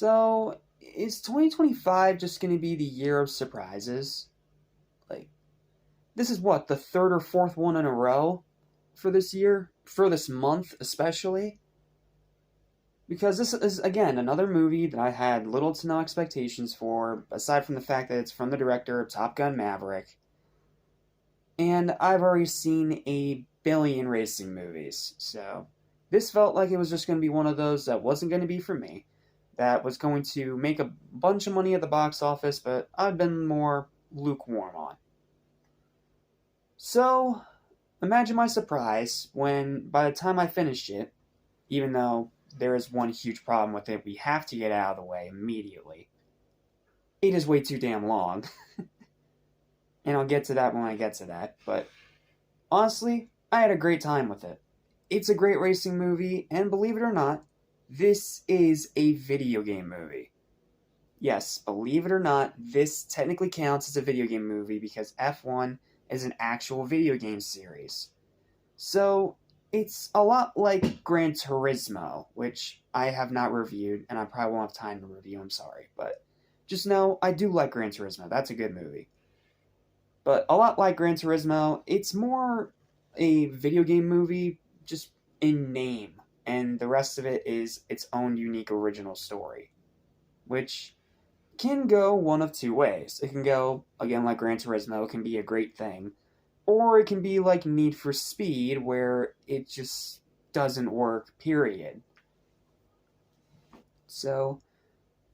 So, is 2025 just going to be the year of surprises? Like, this is what, the third or fourth one in a row for this year? For this month, especially? Because this is, again, another movie that I had little to no expectations for, aside from the fact that it's from the director of Top Gun Maverick. And I've already seen a billion racing movies, so this felt like it was just going to be one of those that wasn't going to be for me, that was going to make a bunch of money at the box office, but I've been more lukewarm on. So, imagine my surprise when, by the time I finished it, even though there is one huge problem with it we have to get out of the way immediately, it is way too damn long. And I'll get to that when I get to that, but honestly, I had a great time with it. It's a great racing movie, and believe it or not, this is a video game movie. Yes, believe it or not, this technically counts as a video game movie because F1 is an actual video game series. So, it's a lot like Gran Turismo, which I have not reviewed, and I probably won't have time to review, I'm sorry. But just know, I do like Gran Turismo, that's a good movie. But a lot like Gran Turismo, it's more a video game movie, just in name, and the rest of it is its own unique original story, which can go one of two ways. It can go, again, like Gran Turismo, it can be a great thing, or it can be like Need for Speed, where it just doesn't work, period. So,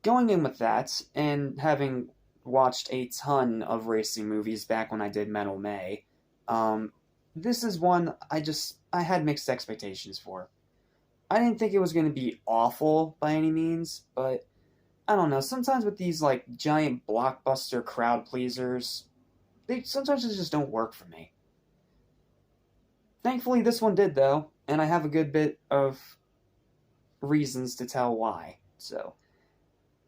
going in with that, and having watched a ton of racing movies back when I did Metal May, this is one I had mixed expectations for. I didn't think it was going to be awful by any means, but I don't know, sometimes with these like giant blockbuster crowd pleasers, sometimes they just don't work for me. Thankfully this one did though, and I have a good bit of reasons to tell why, so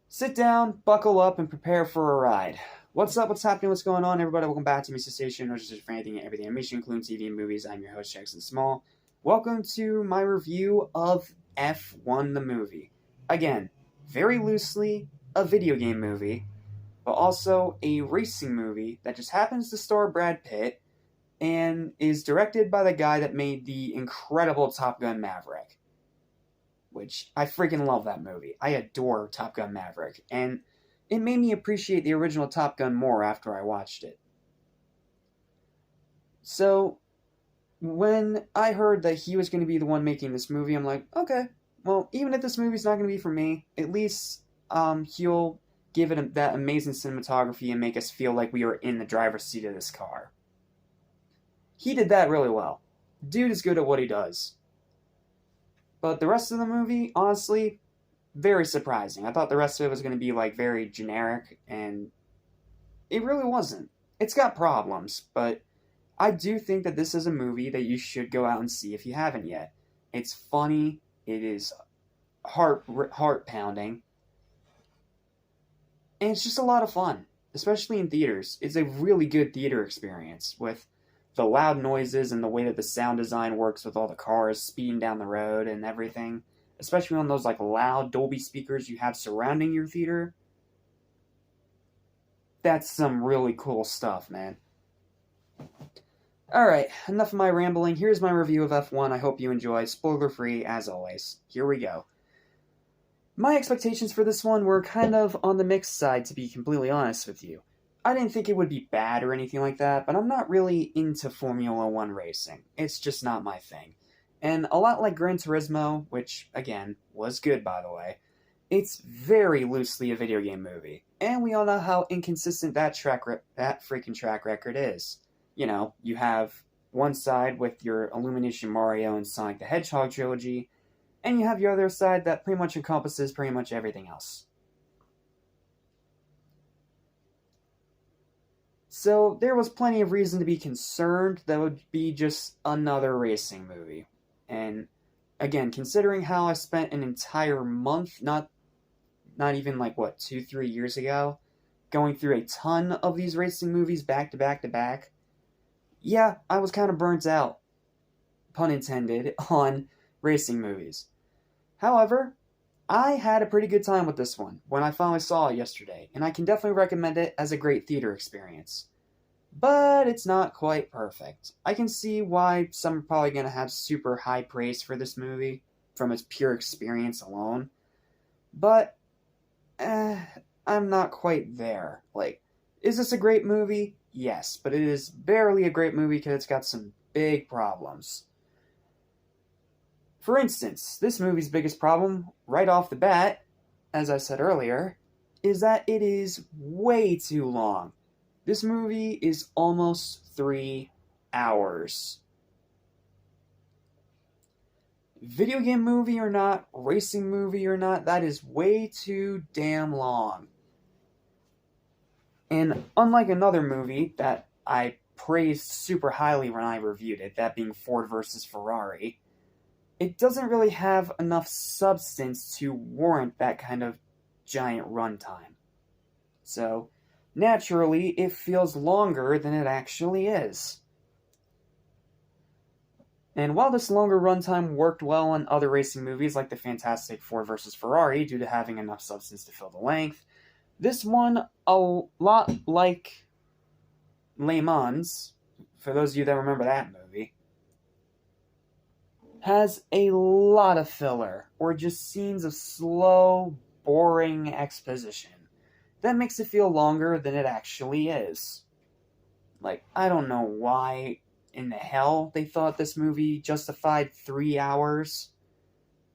sit down, buckle up, and prepare for a ride. What's up, what's happening, what's going on, everybody? Welcome back to Mr. Station, which is for anything and everything animation, including TV and movies. I'm your host, Jackson Small. Welcome to my review of F1 the movie. Again, very loosely, a video game movie, but also a racing movie that just happens to star Brad Pitt and is directed by the guy that made the incredible Top Gun Maverick. Which, I freaking love that movie. I adore Top Gun Maverick, and it made me appreciate the original Top Gun more after I watched it. So, when I heard that he was going to be the one making this movie, I'm like, okay, well, even if this movie's not going to be for me, at least he'll give it that amazing cinematography and make us feel like we are in the driver's seat of this car. He did that really well. Dude is good at what he does. But the rest of the movie, honestly, very surprising. I thought the rest of it was going to be, like, very generic, and it really wasn't. It's got problems, but I do think that this is a movie that you should go out and see if you haven't yet. It's funny, it is heart-pounding, and it's just a lot of fun, especially in theaters. It's a really good theater experience, with the loud noises and the way that the sound design works with all the cars speeding down the road and everything, especially on those like loud Dolby speakers you have surrounding your theater. That's some really cool stuff, man. Alright, enough of my rambling. Here's my review of F1. I hope you enjoy. Spoiler free, as always. Here we go. My expectations for this one were kind of on the mixed side, to be completely honest with you. I didn't think it would be bad or anything like that, but I'm not really into Formula 1 racing. It's just not my thing. And a lot like Gran Turismo, which, again, was good by the way, it's very loosely a video game movie. And we all know how inconsistent that freaking track record is. You know, you have one side with your Illumination Mario and Sonic the Hedgehog trilogy, and you have your other side that pretty much encompasses pretty much everything else. So there was plenty of reason to be concerned that it would be just another racing movie. And again, considering how I spent an entire month, not even like, 2-3 years ago, going through a ton of these racing movies back to back to back, yeah, I was kind of burnt out, pun intended, on racing movies. However, I had a pretty good time with this one when I finally saw it yesterday, and I can definitely recommend it as a great theater experience. But it's not quite perfect. I can see why some are probably going to have super high praise for this movie from its pure experience alone. But I'm not quite there. Like, is this a great movie? Yes, but it is barely a great movie because it's got some big problems. For instance, this movie's biggest problem, right off the bat, as I said earlier, is that it is way too long. This movie is almost 3 hours. Video game movie or not, racing movie or not, that is way too damn long. And unlike another movie that I praised super highly when I reviewed it, that being Ford versus Ferrari, it doesn't really have enough substance to warrant that kind of giant runtime. So, naturally, it feels longer than it actually is. And while this longer runtime worked well on other racing movies like the fantastic Ford vs. Ferrari due to having enough substance to fill the length, this one, a lot like Le Mans, for those of you that remember that movie, has a lot of filler, or just scenes of slow, boring exposition. That makes it feel longer than it actually is. Like, I don't know why in the hell they thought this movie justified 3 hours,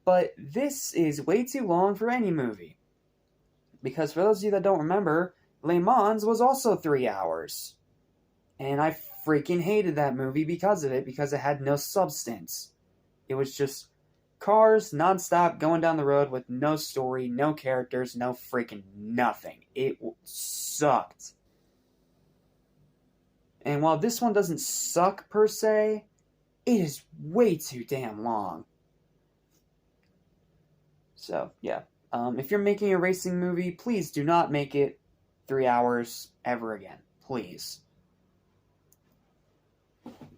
but this is way too long for any movie. Because for those of you that don't remember, Le Mans was also 3 hours. And I freaking hated that movie because of it, because it had no substance. It was just cars nonstop going down the road with no story, no characters, no freaking nothing. It sucked. And while this one doesn't suck per se, it is way too damn long. So, yeah. If you're making a racing movie, please do not make it 3 hours ever again. Please.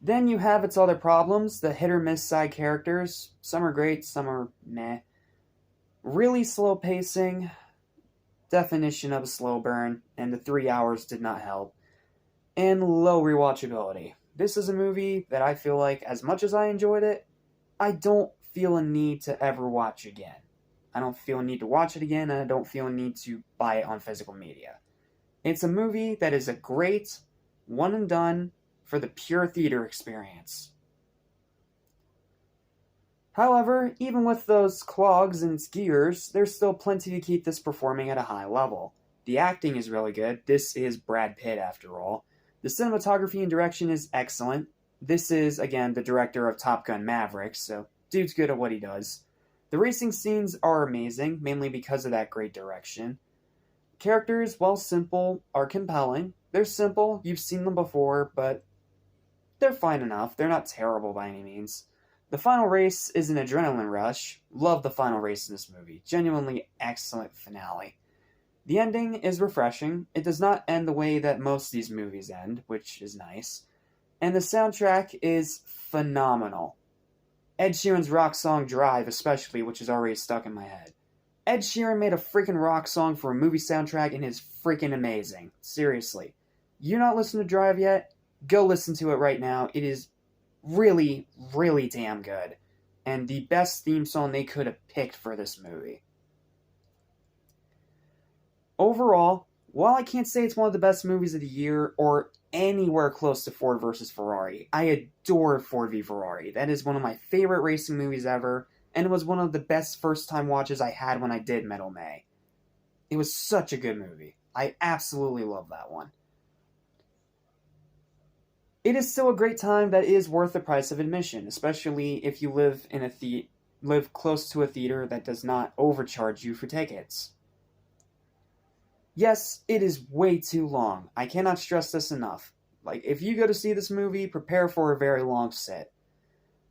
Then you have its other problems, the hit or miss side characters. Some are great, some are meh. Really slow pacing, definition of a slow burn, and the 3 hours did not help. And low rewatchability. This is a movie that I feel like, as much as I enjoyed it, I don't feel a need to ever watch again. I don't feel a need to watch it again, and I don't feel a need to buy it on physical media. It's a movie that is a great, one and done, for the pure theater experience. However, even with those clogs in its gears, there's still plenty to keep this performing at a high level. The acting is really good. This is Brad Pitt, after all. The cinematography and direction is excellent. This is, again, the director of Top Gun Maverick, so dude's good at what he does. The racing scenes are amazing, mainly because of that great direction. Characters, while simple, are compelling. They're simple, you've seen them before, but they're fine enough. They're not terrible by any means. The final race is an adrenaline rush. Love the final race in this movie. Genuinely excellent finale. The ending is refreshing. It does not end the way that most of these movies end, which is nice. And the soundtrack is phenomenal. Ed Sheeran's rock song Drive, especially, which is already stuck in my head. Ed Sheeran made a freaking rock song for a movie soundtrack and is freaking amazing. Seriously. You not listened to Drive yet? Go listen to it right now. It is really, really damn good. And the best theme song they could have picked for this movie. Overall, while I can't say it's one of the best movies of the year or anywhere close to Ford vs. Ferrari, I adore Ford v Ferrari. That is one of my favorite racing movies ever, and it was one of the best first-time watches I had when I did Metal May. It was such a good movie. I absolutely love that one. It is still a great time that is worth the price of admission, especially if you live close to a theater that does not overcharge you for tickets. Yes, it is way too long. I cannot stress this enough. Like, if you go to see this movie, prepare for a very long sit.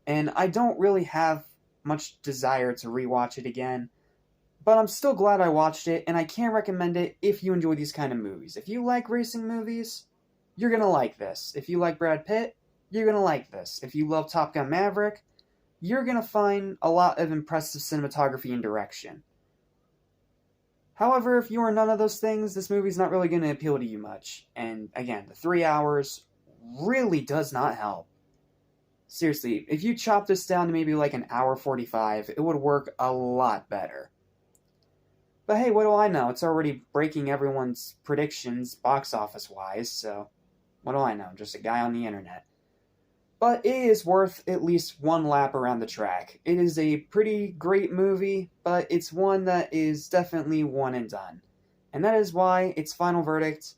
And I don't really have much desire to rewatch it again, but I'm still glad I watched it, and I can recommend it if you enjoy these kind of movies. If you like racing movies, you're gonna like this. If you like Brad Pitt, you're gonna like this. If you love Top Gun Maverick, you're gonna find a lot of impressive cinematography and direction. However, if you are none of those things, this movie's not really going to appeal to you much. And again, the 3 hours really does not help. Seriously, if you chop this down to maybe like an hour 45, it would work a lot better. But hey, what do I know? It's already breaking everyone's predictions box office wise, so what do I know? I'm just a guy on the internet. But it is worth at least one lap around the track. It is a pretty great movie, but it's one that is definitely one and done. And that is why its final verdict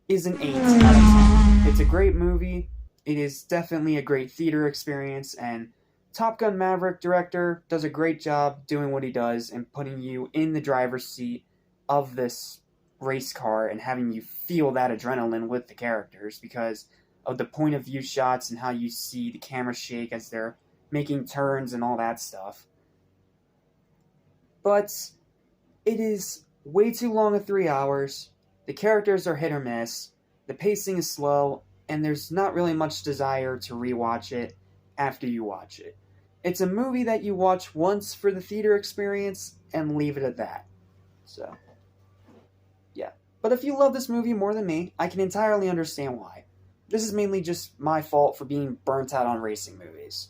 is an 8 out of 10. It's a great movie. It is definitely a great theater experience, and Top Gun Maverick director does a great job doing what he does and putting you in the driver's seat of this race car and having you feel that adrenaline with the characters because of the point of view shots and how you see the camera shake as they're making turns and all that stuff. But it is way too long of 3 hours. The characters are hit or miss. The pacing is slow, and there's not really much desire to rewatch it after you watch it. It's a movie that you watch once for the theater experience and leave it at that. So, yeah. But if you love this movie more than me, I can entirely understand why. This is mainly just my fault for being burnt out on racing movies.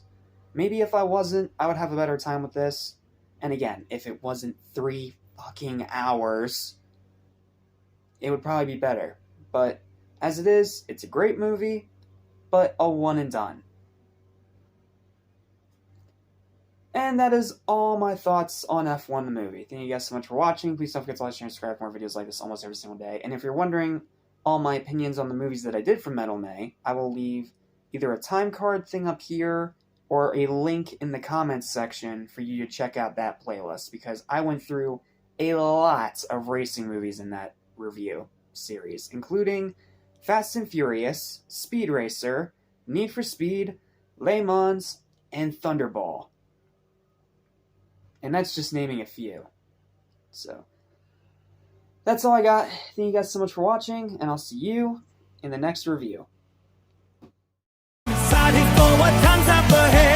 Maybe if I wasn't, I would have a better time with this. And again, if it wasn't 3 fucking hours, it would probably be better. But as it is, it's a great movie, but a one and done. And that is all my thoughts on F1 the movie. Thank you guys so much for watching. Please don't forget to like, share, and subscribe for more videos like this almost every single day. And if you're wondering all my opinions on the movies that I did for Metal May, I will leave either a time card thing up here or a link in the comments section for you to check out that playlist, because I went through a lot of racing movies in that review series, including Fast and Furious, Speed Racer, Need for Speed, Le Mans, and Thunderball. And that's just naming a few. So, that's all I got. Thank you guys so much for watching, and I'll see you in the next review. Excited for what comes up ahead.